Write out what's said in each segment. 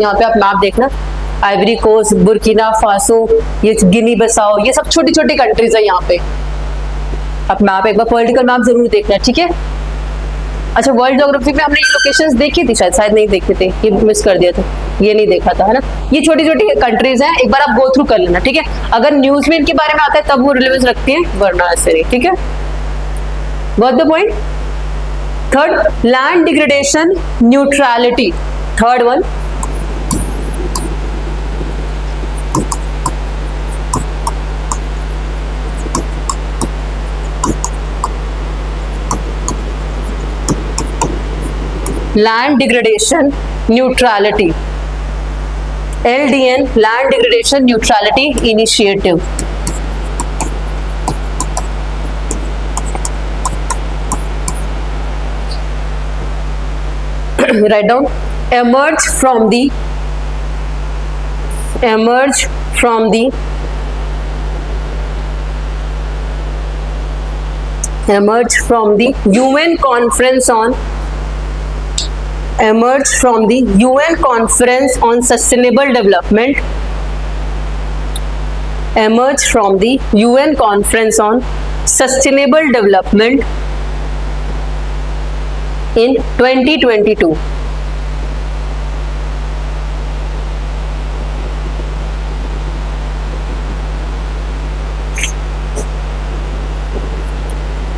यहाँ पे आप मैप देखना, आइवरी कोस्ट, बुर्किना फासो, ये गिनी बसाओ, ये सब छोटी छोटी कंट्रीज है यहाँ पे। आप मैप एक बार पॉलिटिकल मैप जरूर देखना, ठीक है। अच्छा, वर्ल्ड ज्योग्राफी में हमने ये लोकेशंस देखी थी, शायद नहीं देखे थे, ये मिस कर दिया था, ये नहीं देखा था, है ना। ये छोटी छोटी कंट्रीज हैं, एक बार आप गो थ्रू कर लेना, ठीक है। अगर न्यूज में इनके बारे में आता है तब वो रिलेवेंस रखती है, वरना ऐसे नहीं, ठीक है। Got the point. Third, land degradation neutrality, third one. Land Degradation Neutrality, LDN, Land Degradation Neutrality Initiative. Write down. Emerge from the UN conference on sustainable development, emerge from the UN conference on sustainable development in 2022.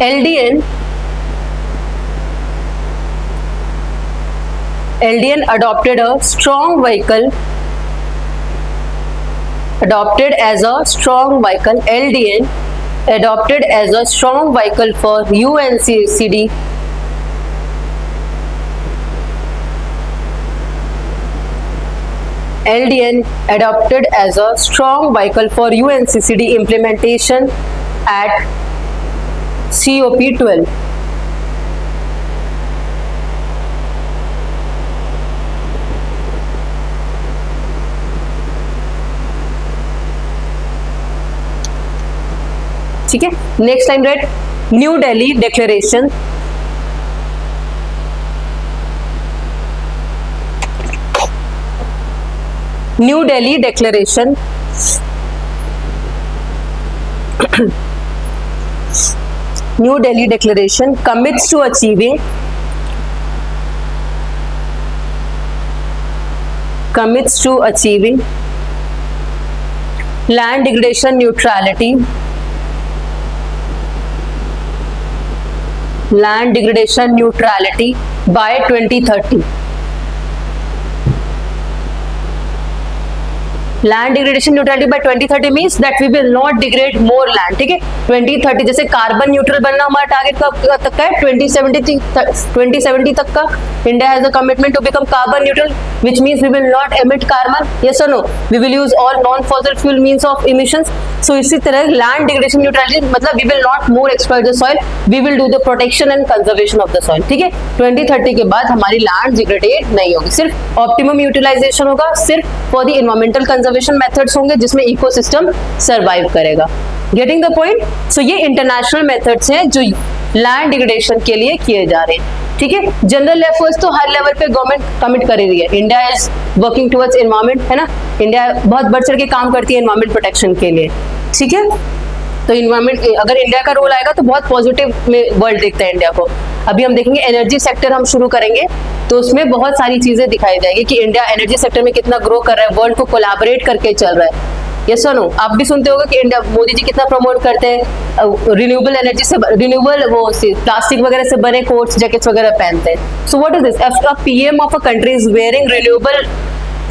LDN adopted as a strong vehicle. LDN adopted as a strong vehicle for UNCCD implementation at COP12. ठीक है। Next time right, new Delhi declaration, new Delhi declaration commits to achieving land degradation neutrality by 2030. Land degradation neutrality by 2030 means that we will not degrade more land, ठीक है। 2030 जैसे carbon neutral बनना हमारा target कब तक का है, 2070 तक का। India has a commitment to become carbon neutral, which means we will not emit carbon, yes और no. We will use all non fossil fuel means of emissions. So इसी तरह लैंड डिग्रेडेशन न्यूट्रलिटी मतलब we will not more exploit the soil, we will do the protection and conservation of the soil, ठीक है। 2030 के बाद हमारी land degraded नहीं होगी, सिर्फ ऑप्टिमम यूटिलाइजेशन होगा, सिर्फ for the environmental conservation methods होंगे जिसमें इकोसिस्टम सर्वाइव करेगा। Getting the point. सो ये इंटरनेशनल मेथड्स हैं जो लैंड डिग्रेडेशन के लिए किए जा रहे हैं, ठीक है। जनरल एफर्ट्स तो हर लेवल पे गवर्नमेंट कमिट कर रही है। India is working towards environment, है ना। इंडिया बहुत बढ़ चढ़ के काम करती है एनवायरमेंट प्रोटेक्शन के लिए, ठीक है। तो एनवायरमेंट, अगर इंडिया का रोल आएगा तो बहुत पॉजिटिव में वर्ल्ड देखता है इंडिया को। अभी हम देखेंगे एनर्जी सेक्टर हम शुरू करेंगे तो उसमें बहुत सारी चीजें दिखाई जाएगी कि इंडिया एनर्जी सेक्टर में कितना ग्रो कर रहा है, वर्ल्ड को कोलैबोरेट करके चल रहा है। यस और नो। आप भी सुनते होंगे कि इंडिया, मोदी जी कितना प्रमोट करते हैं रिन्यूएबल एनर्जी से, रिन्यूएबल वो प्लास्टिक वगैरह से बने कोट्स जैकेट्स वगैरह पहनते हैं। सो what is this, a PM of a country is wearing renewable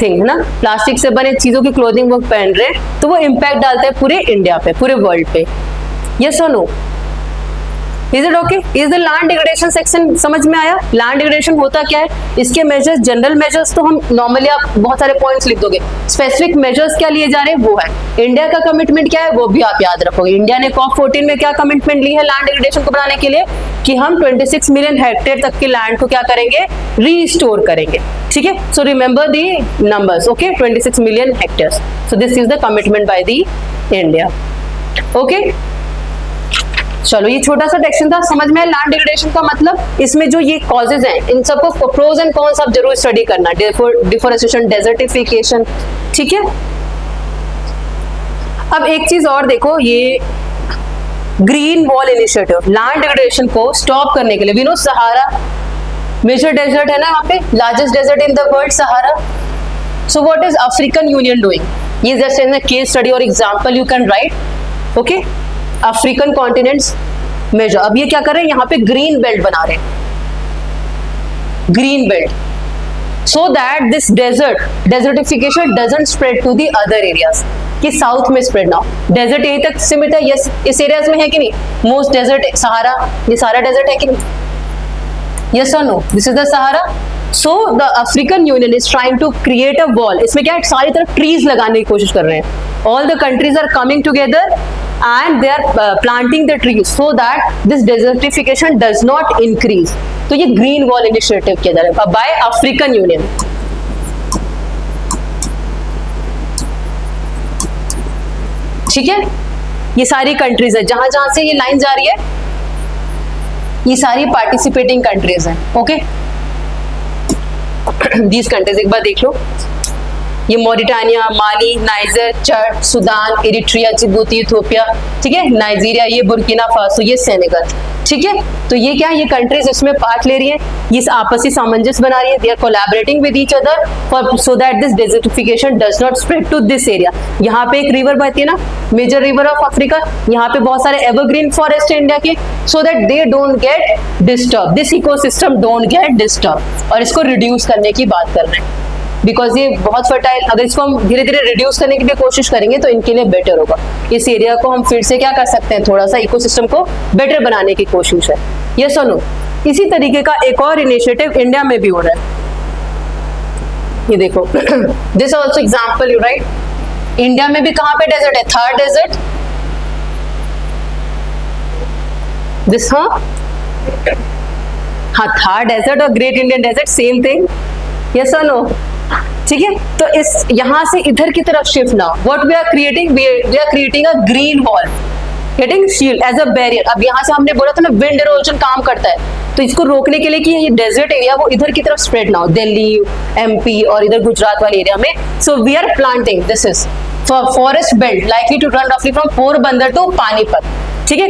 thing, है ना, प्लास्टिक से बने चीजों की क्लोथिंग वो पहन रहे, तो वो इम्पैक्ट डालता है पूरे इंडिया पे, पूरे वर्ल्ड पे। यस और no. Is it okay? Is the land degradation section समझ में आया? लैंड डिग्रेडेशन होता क्या है, इसके मेजर्स, जनरल मेजर्स तो हम नॉर्मली, आप बहुत सारे पॉइंट्स लिख दोगे, स्पेसिफिक मेजर्स क्या लिए जा रहे हैं वो है। इंडिया का कमिटमेंट क्या है वो भी आप याद रखोगे। इंडिया ने COP14 में क्या कमिटमेंट ली है लैंड डिग्रेडेशन को बढ़ाने के लिए, कि हम 26 मिलियन हेक्टेयर तक के लैंड को क्या करेंगे, रीस्टोर करेंगे, ठीक है। So remember the numbers, okay, 26 million hectare. So this is the commitment by the India, okay. चलो ये छोटा सा सेक्शन था, समझ में लैंड डिग्रेडेशन का मतलब। इसमें जो ये कॉजेज हैं इन सबको प्रोज एंड कॉन्स आप जरूर स्टडी करना, डिफोरेस्टेशन, डेजर्टिफिकेशन, ठीक है। अब एक चीज और देखो, ये green wall initiative land degradation को स्टॉप करने के लिए, we know Sahara major desert है ना यहाँ पे, largest desert in the world Sahara. So what is African union doing, ये just in a case study और example you can write, okay. African continents major, अब ये क्या कर रहे हैं, यहाँ पे ग्रीन बेल्ट बना रहे हैं, green belt, so that this desertification doesn't spread to the other areas, कि साउथ में स्प्रेड ना हो। डेजर्ट यही तक सीमित है, यस इस एरियाज में है कि नहीं, मोस्ट डेजर्ट सहारा, ये सारा डेजर्ट है कि नहीं, यस और no, this is the Sahara. So the African union is trying to create a wall, इसमें क्या है, सारी तरफ ट्रीज लगाने की कोशिश कर रहे हैं, all the countries are coming together and they are planting the trees so that this desertification does not increase. तो ये green wall initiative किया जा रहा है by African Union. ठीक है, ये सारी कंट्रीज है, जहां जहां से ये लाइन जा रही है ये सारी पार्टिसिपेटिंग कंट्रीज हैं, ओके। दीज कंट्रीज एक बार देख लो, ये Mauritania, Mali, Niger, Chad, Sudan, Eritrea, Djibouti, Ethiopia, ठीक है, नाइजीरिया, ये बुर्किना फासो, ये सेनेगल, ठीक है। तो ये क्या है, ये कंट्रीज इसमें पार्ट ले रही है, ये आपसी सामंजस्य बना रही है, they are collaborating with each other for so that this desertification does not spread to this area. यहाँ पे एक रिवर बहती है ना, मेजर रिवर ऑफ अफ्रीका, यहाँ पे बहुत सारे एवरग्रीन फॉरेस्ट है इंडिया के, so that they don't get disturb, this ecosystem don't get disturb, और इसको रिड्यूस करने की बात कर रहे हैं, बिकॉज ये बहुत फर्टाइल, अगर इसको हम धीरे धीरे रिड्यूस करने की भी कोशिश करेंगे तो इनके लिए बेटर होगा। इस एरिया को हम फिर से क्या कर सकते हैं, थोड़ा सा इकोसिस्टम को बेटर बनाने की कोशिश है, ये सुनो। इसी तरीके का एक और इनिशिएटिव इंडिया में भी हो रहा है, ये देखो, this also example you right, India में भी कहाँ पे डेजर्ट है, थार डेजर्ट, दिस, हाँ थार डेजर्ट और great Indian desert same thing, yes और नो, ठीक है। तो इस यहां से इधर की तरफ शिफ्ट ना, what we are creating, we are creating a green wall, getting shield as a barrier. अब यहाँ से हमने बोला था ना विंड इरोजन काम करता है, तो इसको रोकने के लिए कि ये डेजर्ट एरिया वो इधर की तरफ स्प्रेड ना हो, दिल्ली, एमपी और इधर गुजरात वाले एरिया में। So we are planting, this is forest belt likely to run रफली फ्रॉम पोरबंदर टू पानीपत, ठीक है।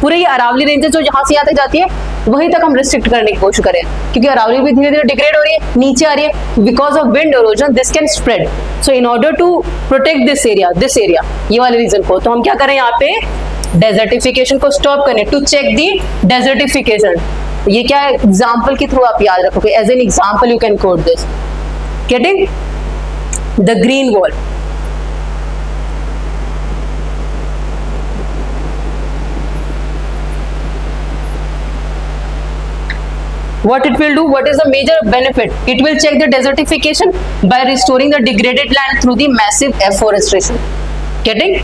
पूरे ये अरावली रेंजेस जो यहाँ से यहाँ तक जाती है वहीं तक हम रिस्ट्रिक्ट करने की कोशिश करें, क्योंकि अरावली भी धीरे धीरे डिग्रेड हो रही है, नीचे आ रही है, because of wind erosion this can spread. So in order to protect this area, ये वाले रीजन को, तो हम क्या करें यहाँ पे डेजर्टिफिकेशन को स्टॉप करें, टू चेक दी डेजर्टिफिकेशन। ये क्या है, एग्जाम्पल के थ्रू आप याद रखोगे, as an example you can quote this, getting the green wall. What it will do, what is the major benefit? It will check the desertification by restoring the degraded land through the massive afforestation. Getting?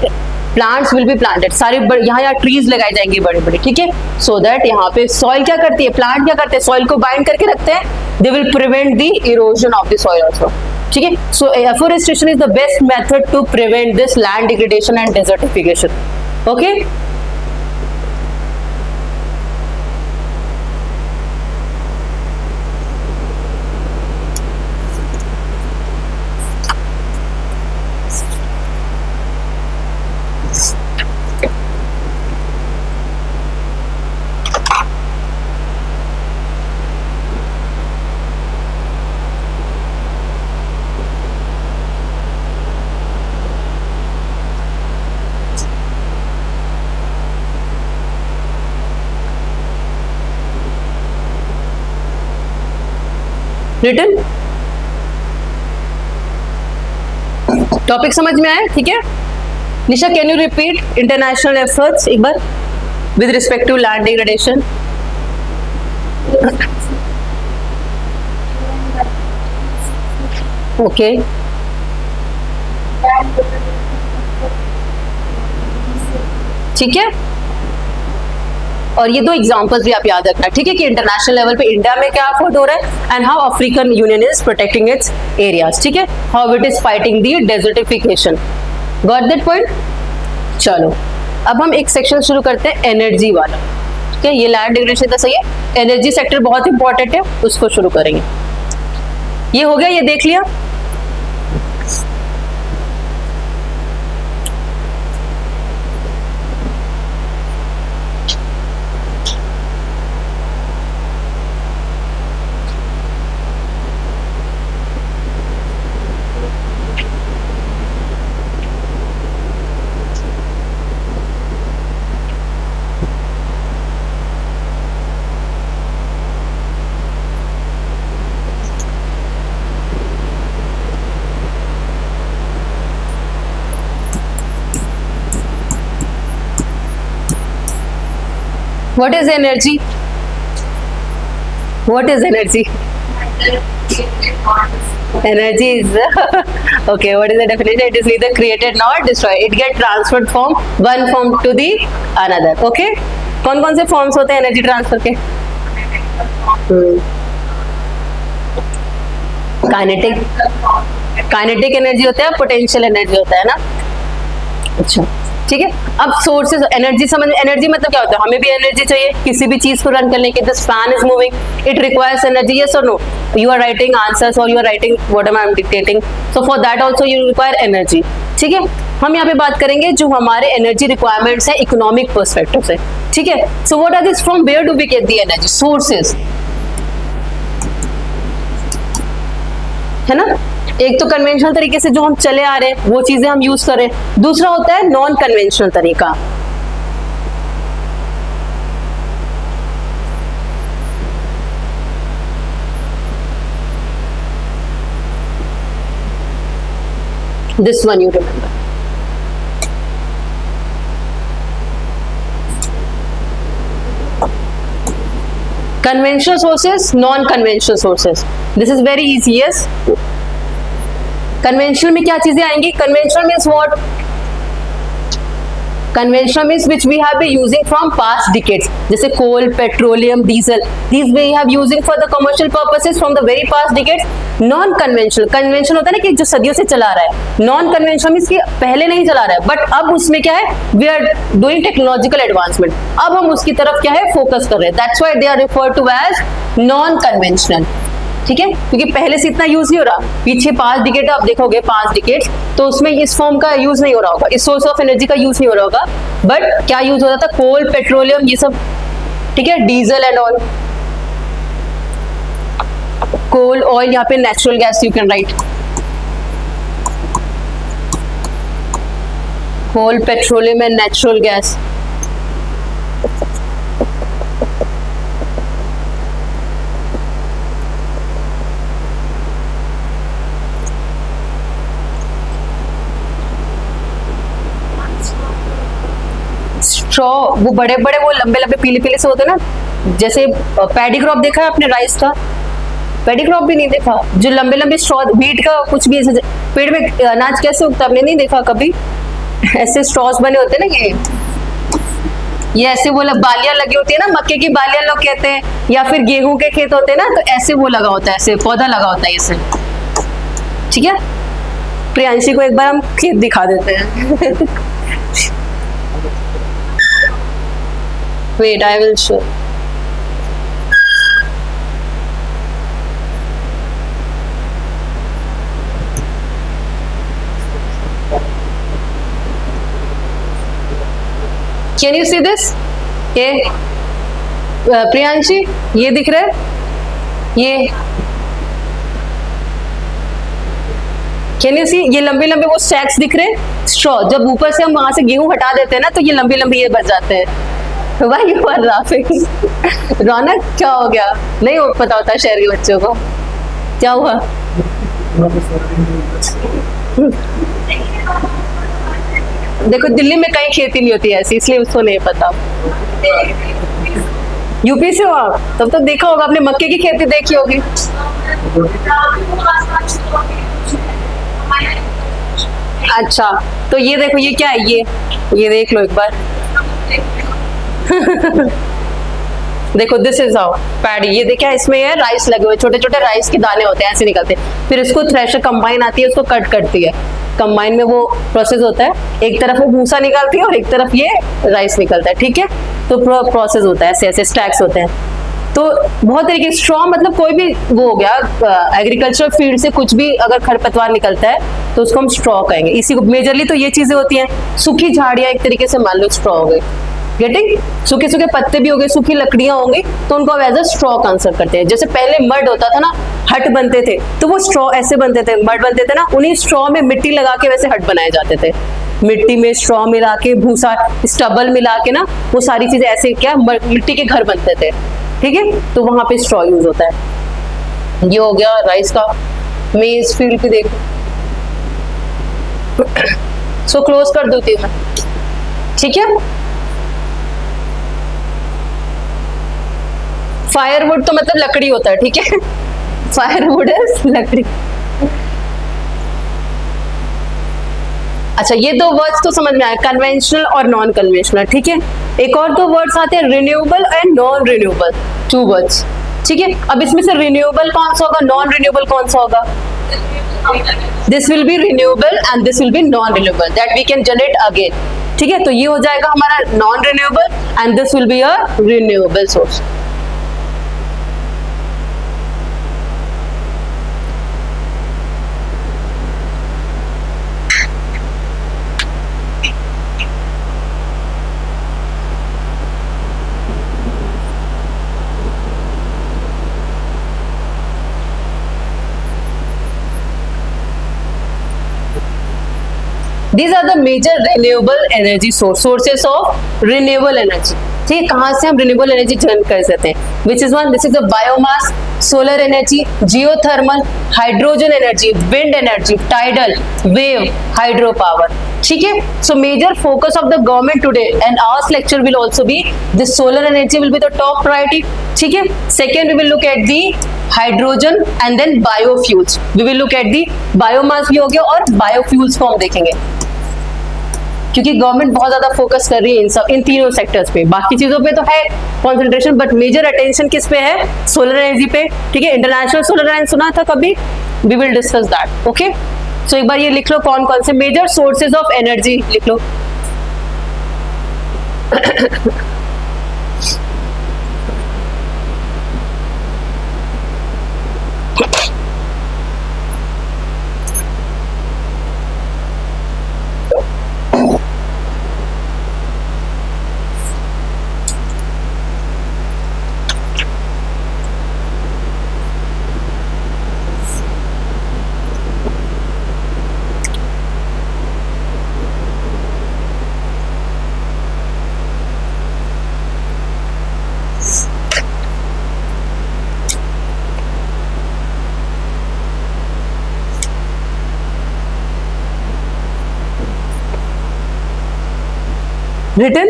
Plants will be planted. सारे यहाँ trees लगाए जाएंगे बड़े बड़े, ठीक है, so that यहाँ पे सॉइल क्या करती है, प्लांट क्या करते हैं, सॉइल को बाइंड करके रखते हैं, they will prevent the erosion of the soil also, ठीक है। So afforestation is the best method to prevent this land degradation and desertification, okay. Written topic समझ में आया, ठीक है। Nisha, can you repeat international efforts एक बार with respect to land degradation? Okay, ठीक है। और ये दो एग्जांपल्स भी आप याद रखना, ठीक है, कि इंटरनेशनल लेवल पे इंडिया में क्या एफर्ट हो रहा है and how African union is protecting it's areas, ठीक है, how it is fighting the desertification. Got that point? चलो अब हम एक सेक्शन शुरू करते हैं एनर्जी वाला। ठीक है, ये लैंड डिग्रेडेशन तो सही है, एनर्जी सेक्टर बहुत इंपॉर्टेंट है, उसको शुरू करेंगे। ये हो गया, ये देख लिया। What is energy? What is energy? Energy is okay. What is the definition? It is neither created nor destroyed. It gets transferred from one form to the another. Okay. कौन कौन से फॉर्म्स होते हैं एनर्जी ट्रांसफर के? Kinetic energy होता है, potential energy होता है ना। अच्छा, ठीक है। अब सोर्सेज एनर्जी समझ, एनर्जी मतलब क्या होता है? हमें भी एनर्जी चाहिए किसी भी चीज को रन करने के। This fan is moving, it requires energy, yes और no? You are writing answers और you are writing what I am dictating, so for that also you require energy. ठीक है, हम यहाँ पे बात करेंगे जो हमारे एनर्जी रिक्वायरमेंट्स है इकोनॉमिक पर्सपेक्टिव से। ठीक है, so what are this, from where do we get the energy? Sources है ना। एक तो कन्वेंशनल तरीके से जो हम चले आ रहे हैं वो चीजें हम यूज करें, दूसरा होता है नॉन कन्वेंशनल तरीका। This one you remember. Conventional sources, non-conventional sources. This is very easy, yes. Conventional में क्या चीजें आएंगी? Conventional means what? Conventional means which we have been using from past decades, जैसे coal, petroleum, diesel. These we have using for the commercial purposes from the very past decades. Non-conventional, conventional होता है ना कि जो सदियों से चला रहा है। Non-conventional means कि पहले नहीं चला रहा है, but अब उसमें क्या है? We are doing technological advancement. अब हम उसकी तरफ क्या है? फोकस कर रहे हैं। That's why they are referred to as non-conventional. ठीक है, क्योंकि पहले से इतना यूज नहीं हो रहा। पीछे 5 डिकेड आप देखोगे, 5 डिकेड तो उसमें इस फॉर्म का यूज नहीं हो रहा होगा, इस सोर्स ऑफ एनर्जी का यूज नहीं हो रहा होगा। बट क्या यूज होता था? कोल, पेट्रोलियम, ये सब। ठीक है, diesel and oil, coal, oil, यहाँ पे natural gas you can write. Coal, petroleum and natural gas. Straw, वो बड़े बड़े वो लंबे लंबे पीले पीले से होते हैं ना, जैसे पैडी क्रॉप देखा है आपने राइस का? पैडी क्रॉप भी नहीं देखा? जो लंबे लंबे स्ट्रॉ, व्हीट का कुछ भी ऐसे पेड़ में अनाज कैसे उगता, आपने नहीं देखा कभी? ऐसे स्ट्रॉस बने होते हैं ना, ये ऐसे वो बालियां लगी होती है ना, मक्के की बालियां लोग कहते हैं, या फिर गेहूं के खेत होते हैं ना, तो ऐसे वो लगा होता है, ऐसे पौधा लगा होता है ऐसे। ठीक है, प्रियांशी को एक बार हम खेत दिखा देते हैं। Wait, I will show. Can you see this? ये प्रियांशी, ये दिख रहा है? ये Can you see? ये लंबे लंबे वो स्टैक्स दिख रहे हैं स्ट्रॉ। जब ऊपर से हम वहां से गेहूं हटा देते हैं ना, तो ये लंबे लंबे ये बच जाते हैं। Why you are laughing? रौनक, क्या हो गया? नहीं पता होता शहर के बच्चों को क्या हुआ? देखो, दिल्ली में कहीं खेती नहीं होती ऐसी, इसलिए उसको नहीं पता। यूपी से हो आप? तब तो देखा होगा आपने, मक्के की खेती देखी होगी। अच्छा, तो ये देखो, ये क्या है? ये देख लो एक बार। देखो दिस इज हाउ पैडी, ये देखिए इसमें ये राइस लगे हुए, छोटे छोटे राइस के दाने होते हैं, ऐसे निकलते हैं। फिर इसको थ्रेशर कंबाइन आती है, उसको कट करती है, कंबाइन में वो प्रोसेस होता है, एक तरफ वो भूसा निकालती है और एक तरफ ये राइस निकलता है, ठीक है। तो प्रोसेस होता है, ऐसे ऐसे स्टैक्स होते हैं। तो बहुत तरीके के स्ट्रॉ मतलब कोई भी वो हो गया, एग्रीकल्चर फील्ड से कुछ भी अगर खरपतवार निकलता है तो उसको हम स्ट्रॉ कहेंगे। इसी को मेजरली तो ये चीजें होती हैं, सूखी झाड़ियां एक तरीके से मान लो स्ट्रॉ हो गई, गेटिंग, सूखे सूखे पत्ते भी हो गए, सूखी लकड़ियां होंगी, तो उनको एज अ स्ट्रॉ कंसिडर करते हैं। जैसे पहले मड होता था ना, हट बनते थे, तो वो स्ट्रॉ ऐसे बनते थे, मड बनते थे ना, उन्हीं स्ट्रॉ में मिट्टी लगा के वैसे हट बनाए जाते थे, मिट्टी में स्ट्रॉ मिला के, भूसा स्टबल मिला के ना, वो सारी चीजें ऐसे क्या मिट्टी के घर बनते थे, ठीक है। तो वहां पे स्ट्रॉ यूज होता है। ये हो गया राइस का। मेज फील्ड भी देखो, सो क्लोज कर देती हूँ मैं, ठीक है। फायरवुड तो मतलब लकड़ी होता है, ठीक है, फायरवुड है लकड़ी। अच्छा, ये दो वर्ड्स तो समझ में आया, कन्वेंशनल और नॉन कन्वेंशनल, ठीक है। एक और दो वर्ड्स आते हैं, renewable and non renewable, 2 words, ठीक है। अब इसमें से रिन्यूएबल कौन सा होगा, नॉन रिन्यूएबल कौन सा होगा? This will be renewable and this will be non renewable, that we can generate again, ठीक है। तो ये हो जाएगा हमारा non renewable and this will be a renewable source. These are the major renewable energy sources of renewable energy, ठीक है। कहाँ से हम रिन्यूएबल एनर्जी जनरेट कर सकते हैं? Which is one, this is the biomass, solar energy, geothermal, hydrogen energy, wind energy, tidal, wave, hydro power, ठीक है। So major focus of the government today and ours lecture will also be this solar energy will be the top priority, ठीक है। Second we will look at the hydrogen and then biofuels, we will look at the biomass भी हो गया और biofuels को हम देखेंगे, क्योंकि गवर्नमेंट बहुत ज्यादा फोकस कर रही है इन तीनों सेक्टर्स पे। बाकी चीजों पे तो है कंसंट्रेशन, बट मेजर अटेंशन किस पे है? सोलर एनर्जी पे, ठीक है। इंटरनेशनल सोलर एनर्जी सुना था कभी? We will discuss that, okay. So एक बार ये लिख लो, कौन कौन से मेजर सोर्सेज ऑफ एनर्जी लिख लो। रिटन।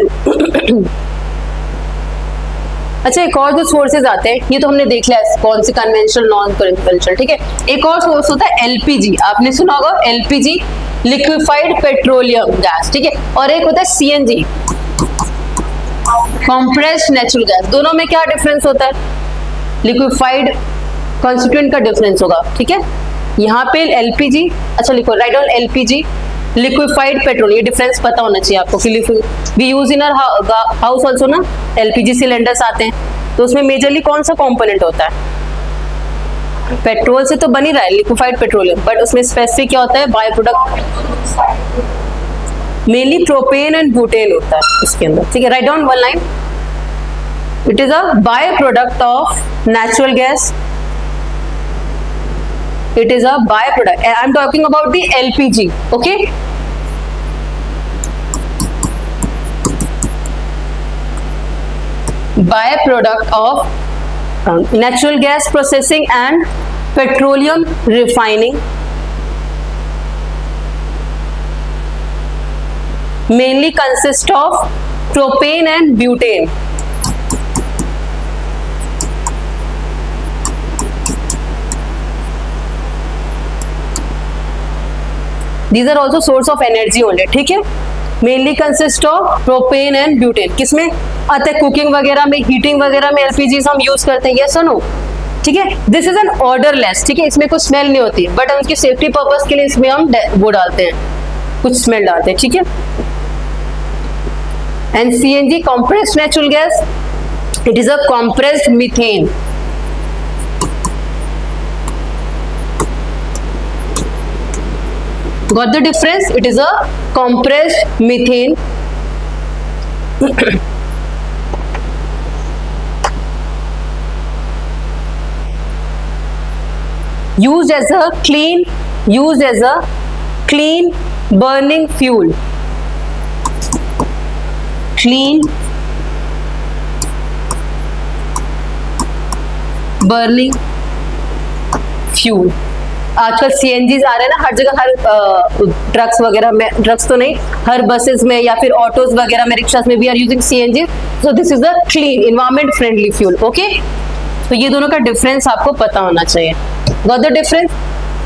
अच्छा, एक और जो सोर्सेज आते हैं, ये तो हमने देख लिया कौन से, कन्वेंशनल, नॉन कन्वेंशनल, ठीक है। एक और सोर्स होता है एलपीजी, आपने सुना होगा एलपीजी, लिक्विफाइड पेट्रोलियम गैस, ठीक है। और एक होता है सीएनजी, कंप्रेस्ड नेचुरल गैस। दोनों में क्या डिफरेंस होता है? लिक्विफाइड कॉन्स्टिट्यूएंट का डिफरेंस होगा, ठीक है। यहाँ पे एलपीजी, अच्छा लिखो, write down LPG, liquefied petrol, ये डिफरेंस पता होना चाहिए आपको कि we use in our house also ना, एलपीजी सिलेंडर्स आते हैं, तो उसमें मेजरली कौन सा कंपोनेंट होता है? पेट्रोल से तो बन ही रहा है लिक्विफाइड पेट्रोलियम, बट उसमें स्पेसिफिक क्या होता है? By product, mainly propane and butane होता है उसके अंदर, ठीक है। Write down one line, it is a by product of natural gas, it is a byproduct. I'm talking about the LPG, okay. Byproduct of natural gas processing and petroleum refining, mainly consist of propane and butane. These are also source of energy only, ठीक है। Mainly consist of propane and butane. किसमें आते हैं? Cooking वगैरह में, heating वगैरह में LPG हम यूज करते हैं, यस और नो? ठीक है, दिस इज एन ऑर्डरलेस, ठीक है, इसमें कोई स्मेल नहीं होती, बट उनकी सेफ्टी पर्पस के लिए इसमें हम वो डालते हैं, कुछ स्मेल डालते हैं, ठीक है। And CNG compressed natural gas, it is a compressed methane. Got the difference? It is a compressed methane. used as a clean burning fuel. Clean burning fuel. आजकल सीएनजी आ रहे हैं ना हर जगह, हर ट्रक्स वगैरह में, ट्रक्स तो नहीं, हर बसेस में या फिर ऑटोज वगैरह में, रिक्शास में भी are using CNG. So this is the clean environment friendly fuel. Okay, तो ये दोनों का डिफरेंस आपको पता होना चाहिए. Got the difference?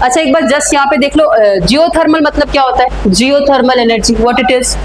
अच्छा, एक बार जस्ट यहाँ पे देख लो, जियोथर्मल मतलब क्या होता है? Geothermal energy, what it is,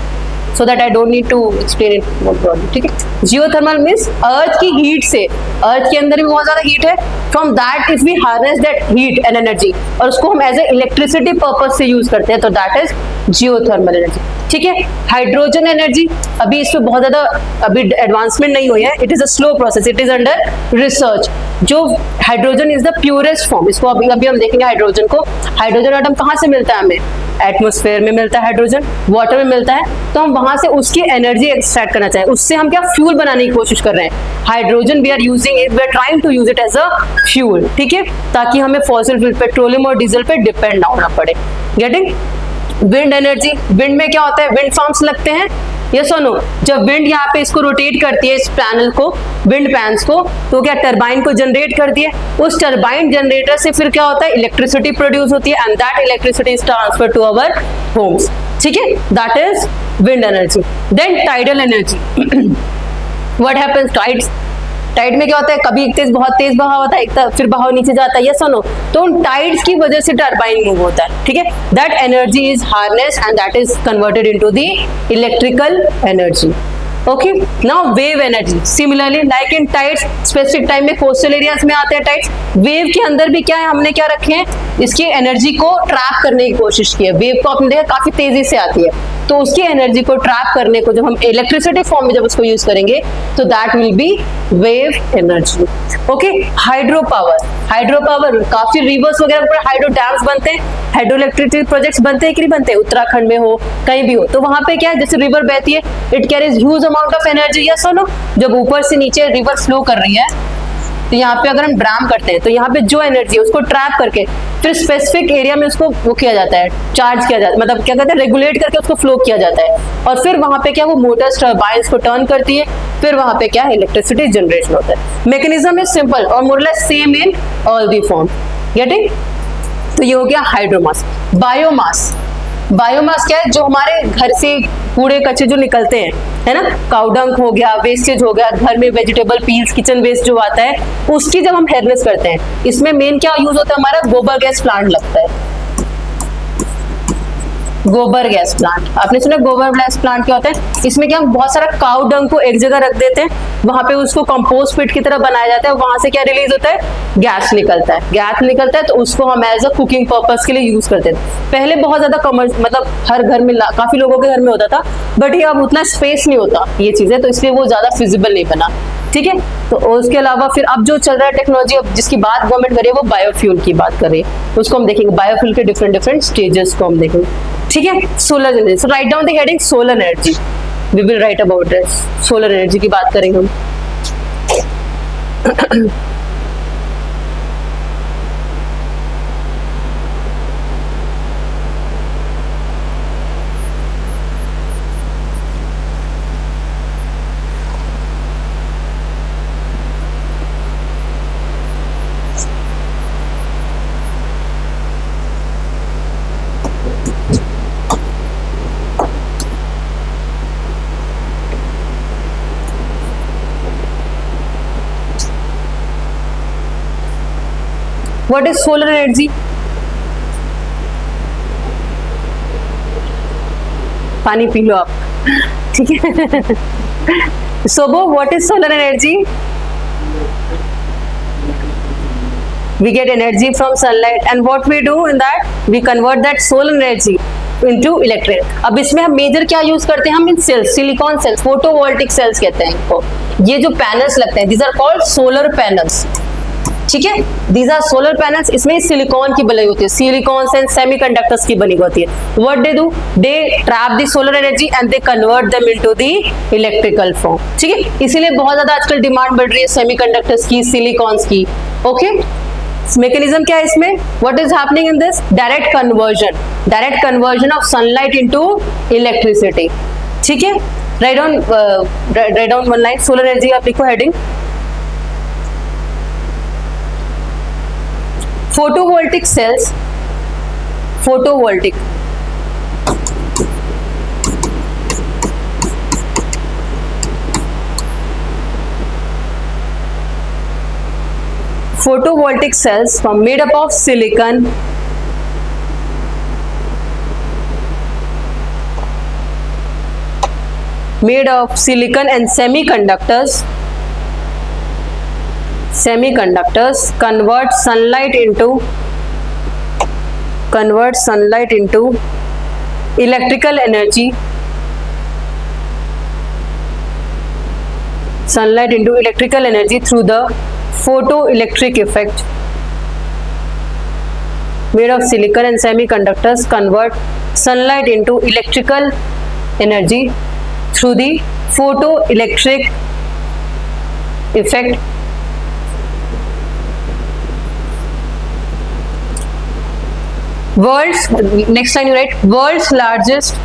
so that I don't need to explain it more broadly. ठीक है, जियोथर्मल मीन्स अर्थ की हीट से, अर्थ के अंदर भी बहुत ज्यादा हीट है, from that if we harness that heat and energy और उसको हम एज ए इलेक्ट्रिसिटी पर्पज से यूज करते हैं, तो दैट इज जियोथर्मल एनर्जी. ठीक है, हाइड्रोजन एनर्जी अभी इसमें बहुत ज्यादा अभी एडवांसमेंट नहीं हुई है, it is a slow process, it is under research. जो hydrogen is the purest form, इसको अभी हम देखेंगे हाइड्रोजन को. हाइड्रोजन एटम कहाँ से मिलता है हमें? एटमॉस्फेयर में मिलता है हाइड्रोजन, वाटर में मिलता है, तो हम वहां से उसकी एनर्जी एक्सट्रैक्ट करना चाहें, उससे हम क्या फ्यूल बनाने की कोशिश कर रहे हैं. Hydrogen we are using it, we are trying to use it as a fuel. ठीक है, ताकि हमें फॉसिल फ्यूल, पेट्रोलियम और डीजल पे डिपेंड ना होना पड़े. गेटिंग? विंड एनर्जी, विंड में क्या होता है? विंड फार्म्स लगते हैं, यस और नो? जब विंड यहाँ पे इसको रोटेट करती है, इस पैनल को, विंड पैन्स को, तो क्या टरबाइन को जनरेट करती है. उस टरबाइन जनरेटर से फिर क्या होता है? इलेक्ट्रिसिटी प्रोड्यूस होती है, and that electricity is transfer to our homes. ठीक है, that is wind energy. Then tidal energy. What happens? Tide में क्या होता है? कभी बहुत तेज बहाव होता है, फिर बहाव नीचे जाता है, यस और नो? तो उन टाइड्स की वजह से टरबाइन मूव होता है. ठीक है, that energy is harness and that is converted into the electrical energy. Okay, now wave energy. Similarly like in tides, specific time में कोस्टल एरियाज में आते हैं टाइड्स. वेव के अंदर भी क्या है, हमने क्या रखे हैं? इसकी एनर्जी को ट्रैप करने की कोशिश की है. वेव को आपने देखा काफी तेजी से आती है, तो उसकी एनर्जी को ट्रैप करने को जब हम इलेक्ट्रिसिटी फॉर्म में जब उसको यूज करेंगे, तो that will be wave energy. Okay, hydro power. Hydro power, काफी रिवर्स वगैरह पर हाइड्रो डैम्स बनते हैं, हाइड्रो इलेक्ट्रिसिटी प्रोजेक्ट्स बनते हैं कि नहीं बनते? उत्तराखंड में हो, कहीं भी हो, तो वहां पे क्या है, जैसे रिवर बहती है, it carries huge amount of energy, yes और नो? जब ऊपर से नीचे रिवर फ्लो कर रही है, तो यहाँ पे अगर हम ड्राम करते हैं, तो यहाँ पे जो एनर्जी है उसको ट्रैप करके फिर स्पेसिफिक एरिया में उसको वो किया जाता है, चार्ज किया जाता है, मतलब क्या कहते हैं, रेगुलेट करके उसको फ्लो किया जाता है, और फिर वहां पे क्या, वो मोटर्स टर्बाइंस को टर्न करती है, फिर वहां पे क्या, इलेक्ट्रिसिटी जनरेशन होता है. मैकेनिज्म इज सिंपल और more less same in all the form. Getting? तो ये हो गया हाइड्रोमास. बायोमास. बायोमास क्या है? जो हमारे घर से कूड़े कचरे जो निकलते हैं, है ना, काउडंग हो गया, वेस्टेज हो गया, घर में वेजिटेबल पील्स, किचन वेस्ट जो आता है, उसकी जब हम हार्वेस्ट करते हैं, इसमें मेन क्या यूज होता है हमारा? गोबर गैस प्लांट लगता है. गोबर गैस प्लांट, आपने सुना गोबर गैस प्लांट क्या होता है? इसमें क्या, हम बहुत सारा काउ डंग को एक जगह रख देते हैं, वहां पे उसको कंपोस्ट पिट की तरह बनाया जाता है, वहां से क्या रिलीज होता है? गैस निकलता है. गैस निकलता है तो उसको हम एज अ कुकिंग पर्पस के लिए यूज करते हैं. पहले बहुत ज्यादा मतलब हर घर में, काफी लोगों के घर में होता था, बट ये अब उतना स्पेस नहीं होता ये चीजें, तो इसलिए वो ज्यादा फिजिबल नहीं बना. ठीक है, तो उसके अलावा फिर अब जो चल रहा है टेक्नोलॉजी, अब जिसकी बात गवर्नमेंट कर रही है, वो बायोफ्यूल की बात कर रही है, उसको हम देखेंगे. बायोफ्यूल के डिफरेंट स्टेजेस को हम देखेंगे. ठीक है, solar energy. So write down the heading solar energy. We will write about this. Solar energy की बात करेंगे हम. What is solar energy? पानी पी लो आप, ठीक है। So, what is solar energy? We get energy from sunlight and what we do in that, we convert that solar energy into electric। अब इसमें हम मेजर क्या यूज करते हैं, हम इन cells, silicon cells, photovoltaic cells कहते हैं इनको। ये जो पैनल्स लगते हैं, these are called solar panels, ठीक है। These are solar panels, इसमें सिलिकॉन की बनी होती है, सिलिकॉन से सेमीकंडक्टर्स की बनी होती है। What they do, they trap the solar energy and they convert them into the electrical form, ठीक है। इसीलिए बहुत ज्यादा आजकल डिमांड बढ़ रही है सेमीकंडक्टर्स की, सिलिकॉन्स की, ओके। मैकेनिज्म क्या है इसमें, what is happening in this, direct conversion of sunlight into electricity, ठीक है। Write down one line, solar energy आप लिखो heading, photovoltaic sales, photovoltaic photovoltaic cells are made up of silicon, and semiconductors convert sunlight into electrical energy, through the photoelectric effect। Made of silicon and semiconductors convert sunlight into electrical energy through the photoelectric effect। Next line you write, world's largest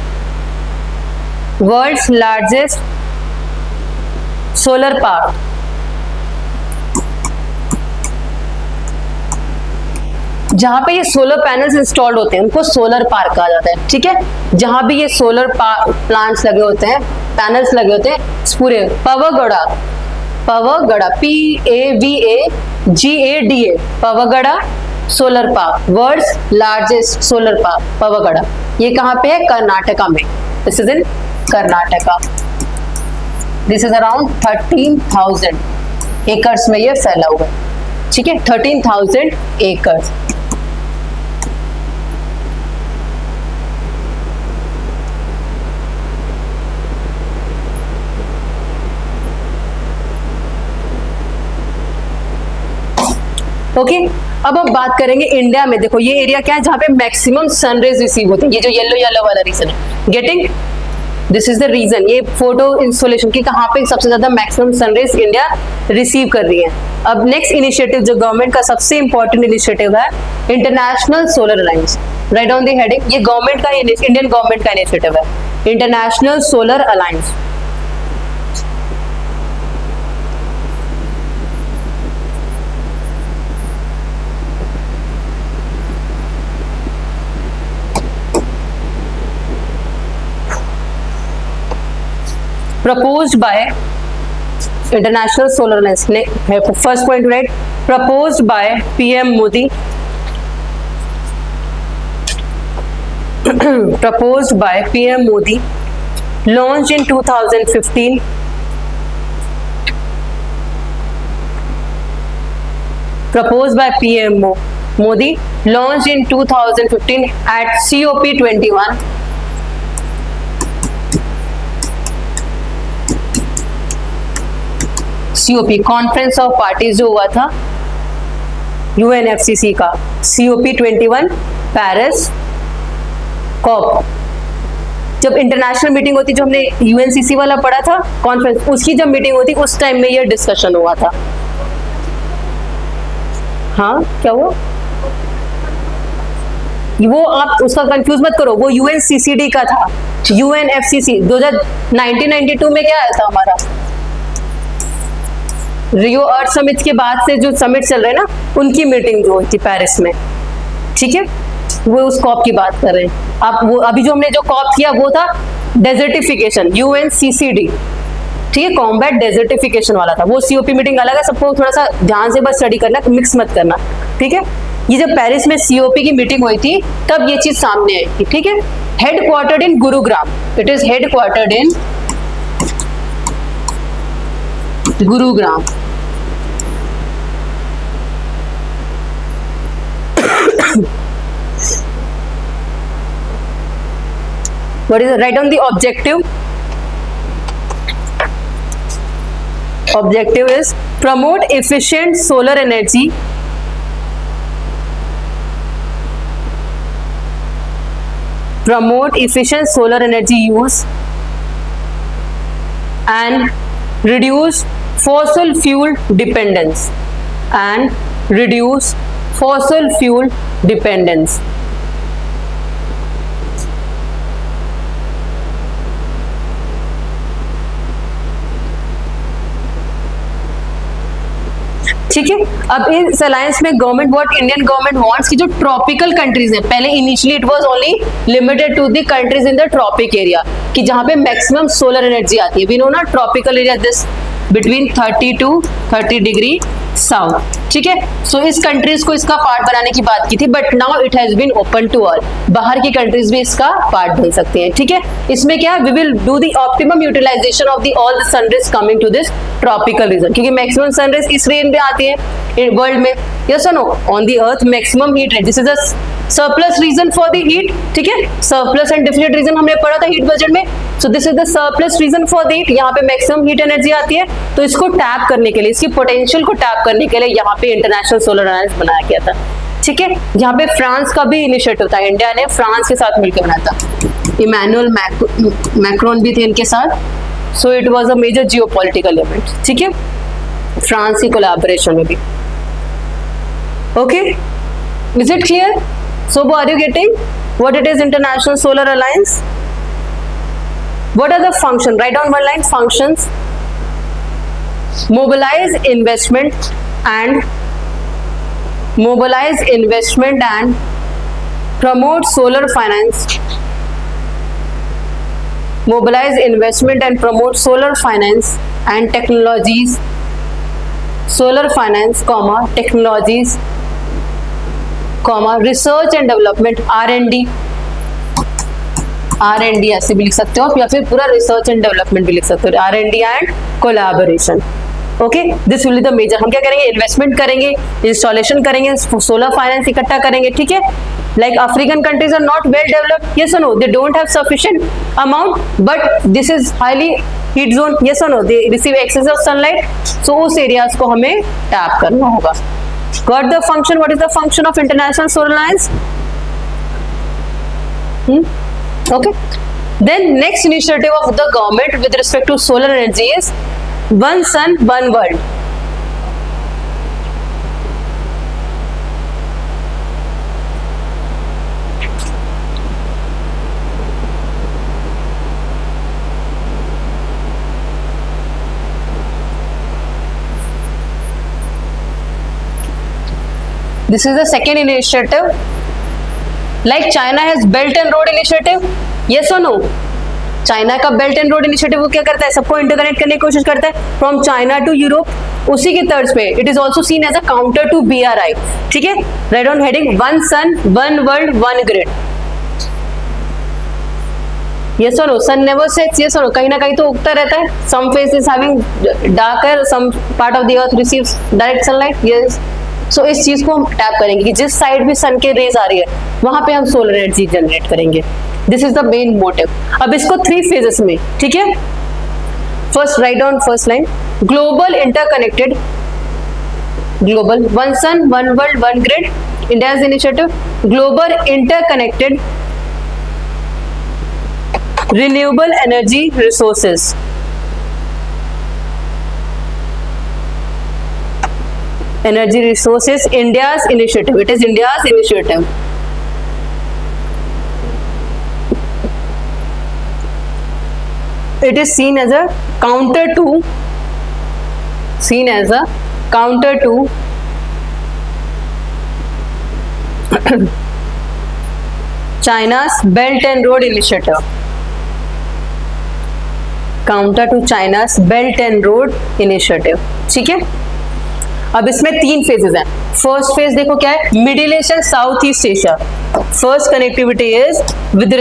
solar park, जहां पे ये solar panels installed होते हैं उनको solar park कहा जाता है, ठीक है। जहां भी ये सोलर प्लांट्स लगे होते हैं, पैनल्स लगे होते हैं, पूरे Pavagada, PAVAGADA, Pavagada solar park, world's largest solar park Pavagada. ये कहाँ पे है, कर्नाटका में। This is in Karnataka. This is around 13,000 acres में ये फैला हुआ है, ठीक है, 13,000 एकर्स। ओके अब हम बात करेंगे इंडिया में। देखो ये एरिया क्या है जहां पे मैक्सिमम सनरेज रिसीव होते हैं, ये जो येलो वाला रीजन है, getting, this is the region, ये फोटो इंस्टॉलेशन की कहां पे सबसे ज्यादा मैक्सिमम सनरेज इंडिया रिसीव कर रही है। अब नेक्स्ट इनिशिएटिव जो गवर्नमेंट का सबसे इंपॉर्टेंट इनिशिएटिव है, international solar alliance. Right on the heading, ये गवर्नमेंट का, इंडियन गवर्नमेंट का इनिशिएटिव है, international solar alliance. proposed by International Solar Alliance। First point, right? Proposed by PM Modi। Proposed by PM Modi, launched in 2015। Proposed by PM Modi, launched in 2015 at COP21। COP conference of parties जो हुआ था UNFCCC का, COP21 Paris corp, जब international meeting होती, जो हमने UNCC वाला पढ़ा था कॉन्फ्रेंस, उसकी जब मीटिंग होती उस टाइम में ये डिस्कशन हुआ था। हाँ क्या हुआ, वो आप उसका कंफ्यूज मत करो, वो UNCCD का था। UNFCCC 1992 में क्या आया था हमारा, रियो अर्थ समिट के बाद से जो समिट चल रहे हैं ना, उनकी मीटिंग जो हुई थी पेरिस में, ठीक है, वो उस कॉप की बात कर रहे हैं आप। वो अभी जो हमने जो कॉप किया वो था डेजर्टिफिकेशन, UNCCD, ठीक है, कॉम्बैट डेजर्टिफिकेशन वाला था। वो COP मीटिंग अलग है, सबको थोड़ा सा ध्यान से बस स्टडी करना, मिक्स मत करना, ठीक है। ये जब पेरिस में COP की मीटिंग हुई थी तब ये चीज सामने आई थी, ठीक है। Headquartered in Gurugram, it is headquartered in Gurugram. What is it? Write down the objective. Objective is promote efficient solar energy use and reduce fossil fuel dependence ठीक है। अब इस अलायंस में government what Indian government wants कि जो tropical countries है, पहले initially it was only limited to the countries in the tropic area, कि जहां पे मैक्सिमम सोलर एनर्जी आती है। वी नो ना tropical area this between 30 to 30 degree south, ठीक है। सो इस कंट्रीज को इसका पार्ट बनाने की बात की थी, but now it has been open to all, बाहर की कंट्रीज भी इसका पार्ट बन सकते हैं, ठीक है। इसमें क्या, we will do the optimum utilization of the all the sun rays coming to this tropical region, क्योंकि मैक्सिमम सनरेज इस रीजन पे आती है वर्ल्ड में, यस और no, on the earth maximum heat है, this is a surplus region for the heat, ठीक है। सरप्लस एंड डेफिसिट रीजन हमने पढ़ा था हीट बजट में, so this is the surplus region for the heat, यहाँ पे मैक्सिमम हीट एनर्जी आती है। तो इसको टैप करने के लिए, इसकी पोटेंशियल को टैप करने के लिए यहाँ पे इंटरनेशनल सोलर अलायंस बनाया गया था, ठीक है। यहाँ पे फ्रांस का भी इनिशिएटिव था, इंडिया ने फ्रांस के साथ मिलकर बनाया था, इमैनुअल मैक्रोन भी थे इनके साथ, so it was a major geopolitical event, ठीक है, फ्रांस की कोलैबोरेशन में भी। Okay, is it clear? So are you getting what it is International Solar Alliance? What are the functions? Write down one line. Functions: mobilize investment and promote solar finance. Mobilize investment and promote solar finance and technologies. Solar finance, technologies. Research and development, R&D ऐसे भी लिख सकते हो, या फिर पूरा research and development भी लिख सकते हो, R&D and collaboration. Okay, this will be the major. हम क्या करेंगे, इन्वेस्टमेंट करेंगे, इंस्टॉलेशन करेंगे, सोलर फाइनेंस इकट्ठा करेंगे, ठीक है। Like African countries are not well developed, yes और no, they don't have sufficient amount, but this is highly heat zone, yes और no, they receive excess of sunlight, so उस areas को हमें tap करना होगा। Got the function? What is the function of International Solar Alliance? Okay. Then next initiative of the government with respect to solar energy is One Sun, One World. This is the second initiative. Like China has Belt and Road Initiative. Yes or no? China का belt and road initiative वो क्या करता है, सबको interconnect करने की कोशिश करता है फ्रॉम चाइना टू यूरोप। उसी के तर्ज पे it is also seen as a counter to BRI, ठीक है। Write on heading one sun, one world, one grid. Yes और no, sun never sets, yes और नो, कहीं ना कहीं तो उगता रहता है, some face is having darker, some part of the earth receives direct sunlight, yes. So इस चीज को हम टैप करेंगे कि जिस साइड भी सन के रेज आ रही है वहां पे हम सोलर एनर्जी जनरेट करेंगे। This is the main motive. अब इसको 3 फेजेस में, ठीक है। First write down first line, global interconnected, global one sun, one world, one grid, India's initiative, global interconnected renewable energy resources, energy resources, India's initiative, it is India's initiative. It is seen as a counter to China's Belt and Road Initiative, counter to China's Belt and Road Initiative, ठीक है। अब इसमें 3 phases हैं। First phase देखो क्या है, middle Asia south east Asia. First connectivity is with